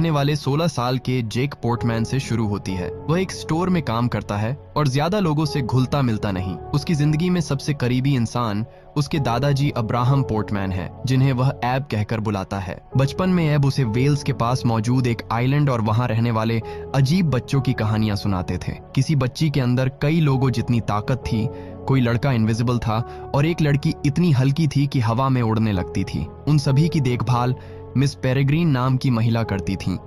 रहने वाले 16 साल के जेक पोर्टमैन से शुरू होती है। वह एक स्टोर में काम करता है और ज्यादा लोगों से घुलता मिलता नहीं। उसकी जिंदगी में सबसे करीबी इंसान उसके दादाजी अब्राहम पोर्टमैन है, जिन्हें वह एब कहकर बुलाता है। बचपन में एब उसे वेल्स के पास मौजूद एक आइलैंड और वहां रहने वाले अजीब बच्चों की कहानियां सुनाते थे। किसी बच्ची के अंदर कई लोगों जितनी ताकत थी, कोई लड़का इनविजिबल था और एक लड़की इतनी हल्की थी कि हवा में उड़ने लगती थी। उन सभी की देखभाल मिस पेरेग्रीन नाम की महिला करती थी,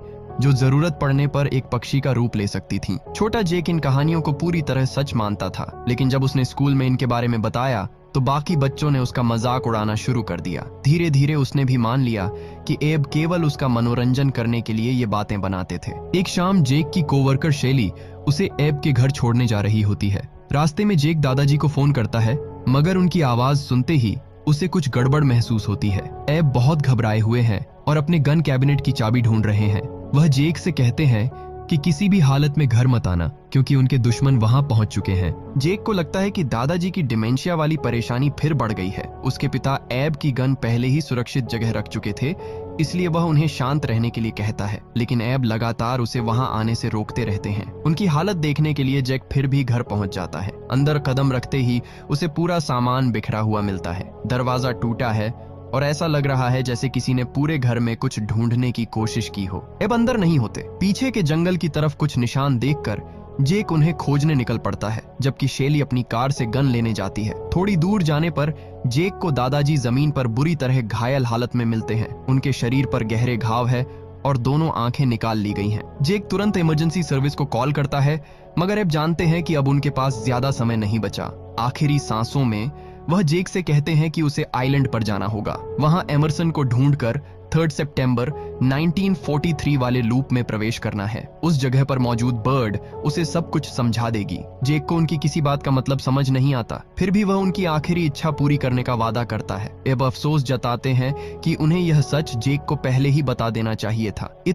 जो जरूरत पड़ने पर एक पक्षी का रूप ले सकती थी। छोटा जेक इन कहानियों को पूरी तरह सच मानता था, लेकिन जब उसने स्कूल में इनके बारे में बताया तो बाकी बच्चों ने उसका मजाक उड़ाना शुरू कर दिया। धीरे धीरे उसने भी मान लिया कि एब केवल उसका मनोरंजन करने के लिए ये बातें बनाते थे। एक शाम जेक की कोवर्कर शेली उसे एब के घर छोड़ने जा रही होती है। रास्ते में जेक दादाजी को फोन करता है, मगर उनकी आवाज सुनते ही उसे कुछ गड़बड़ महसूस होती है। एब बहुत घबराए हुए हैं और अपने गन कैबिनेट की चाबी ढूंढ रहे हैं। वह जेक से कहते हैं कि किसी भी हालत में घर मत आना, क्योंकि उनके दुश्मन वहां पहुंच चुके हैं। जेक को लगता है कि दादाजी की डिमेंशिया वाली परेशानी फिर बढ़ गई है। उसके पिता एब की गन पहले ही सुरक्षित जगह रख चुके थे, इसलिए वह उन्हें शांत रहने के लिए कहता है, लेकिन एब लगातार उसे वहां आने से रोकते रहते हैं। उनकी हालत देखने के लिए जेक फिर भी घर पहुंच जाता है। अंदर कदम रखते ही उसे पूरा सामान बिखरा हुआ मिलता है। दरवाजा टूटा है और ऐसा लग रहा है जैसे किसी ने पूरे घर में कुछ ढूंढने की कोशिश की हो। एब अंदर नहीं होते। पीछे के जंगल की तरफ कुछ निशान देखकर जेक उन्हें खोजने निकल पड़ता है, जबकि शेली अपनी कार से गन लेने जाती है। थोड़ी दूर जाने पर जेक को दादाजी जमीन पर बुरी तरह घायल हालत में मिलते हैं। उनके शरीर पर गहरे घाव है और दोनों आंखें निकाल ली गई हैं। जेक तुरंत इमरजेंसी सर्विस को कॉल करता है, मगर एब जानते हैं कि अब उनके पास ज्यादा समय नहीं बचा। आखिरी सांसों में वह जेक से कहते हैं कि उसे आइलैंड पर जाना होगा। वहां एमरसन को ढूंढकर 3 सितंबर 1943 वाले लूप में प्रवेश करना है। उस जगह पर मौजूद बर्ड उसे सब कुछ समझा देगी। जेक को उनकी किसी बात का मतलब समझ नहीं आता, फिर भी वह उनकी आखिरी इच्छा पूरी करने का वादा करता है। एब अफसोस जताते हैं कि उन्हें यह सच जेक को पहले ही बता देना चाहिए था।